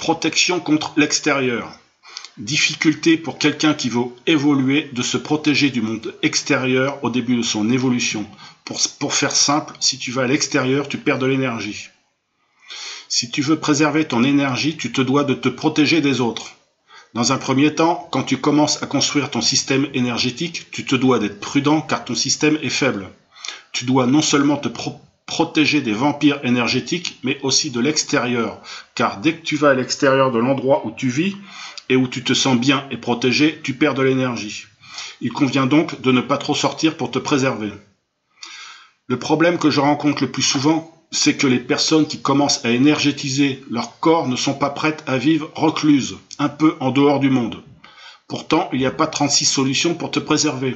Protection contre l'extérieur. Difficulté pour quelqu'un qui veut évoluer de se protéger du monde extérieur au début de son évolution. Pour faire simple, si tu vas à l'extérieur, tu perds de l'énergie. Si tu veux préserver ton énergie, tu te dois de te protéger des autres. Dans un premier temps, quand tu commences à construire ton système énergétique, tu te dois d'être prudent car ton système est faible. Tu dois non seulement te protéger des vampires énergétiques, mais aussi de l'extérieur. Car dès que tu vas à l'extérieur de l'endroit où tu vis et où tu te sens bien et protégé, tu perds de l'énergie. Il convient donc de ne pas trop sortir pour te préserver. Le problème que je rencontre le plus souvent, c'est que les personnes qui commencent à énergétiser leur corps ne sont pas prêtes à vivre recluses, un peu en dehors du monde. Pourtant, il n'y a pas 36 solutions pour te préserver.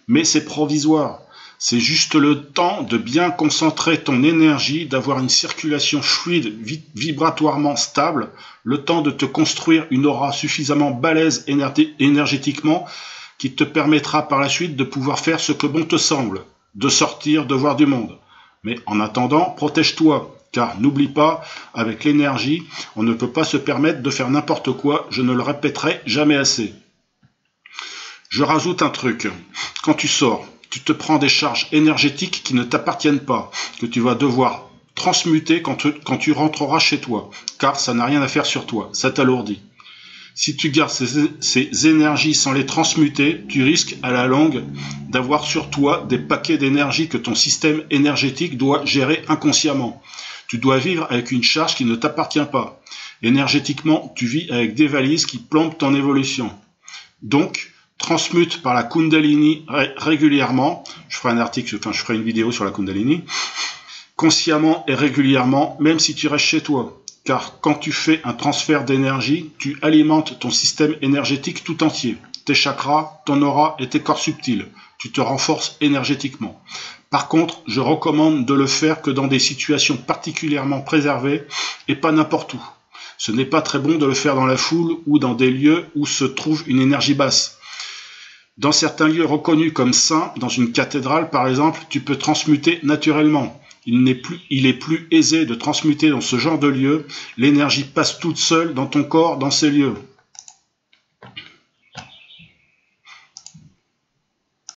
Mais c'est provisoire. C'est juste le temps de bien concentrer ton énergie, d'avoir une circulation fluide, vibratoirement stable, le temps de te construire une aura suffisamment balèze énergétiquement qui te permettra par la suite de pouvoir faire ce que bon te semble, de sortir, de voir du monde. Mais en attendant, protège-toi, car n'oublie pas, avec l'énergie, on ne peut pas se permettre de faire n'importe quoi, je ne le répéterai jamais assez. Je rajoute un truc, quand tu sors, tu te prends des charges énergétiques qui ne t'appartiennent pas, que tu vas devoir transmuter quand tu rentreras chez toi, car ça n'a rien à faire sur toi, ça t'alourdit. Si tu gardes ces énergies sans les transmuter, tu risques à la longue d'avoir sur toi des paquets d'énergie que ton système énergétique doit gérer inconsciemment. Tu dois vivre avec une charge qui ne t'appartient pas. Énergétiquement, tu vis avec des valises qui plombent ton évolution. Donc, transmute par la Kundalini régulièrement. Je ferai une vidéo sur la Kundalini. Consciemment et régulièrement, même si tu restes chez toi. Car quand tu fais un transfert d'énergie, tu alimentes ton système énergétique tout entier, tes chakras, ton aura et tes corps subtils. Tu te renforces énergétiquement. Par contre, je recommande de le faire que dans des situations particulièrement préservées et pas n'importe où. Ce n'est pas très bon de le faire dans la foule ou dans des lieux où se trouve une énergie basse. Dans certains lieux reconnus comme saints, dans une cathédrale par exemple, tu peux transmuter naturellement. Il est plus aisé de transmuter dans ce genre de lieu. L'énergie passe toute seule dans ton corps, dans ces lieux.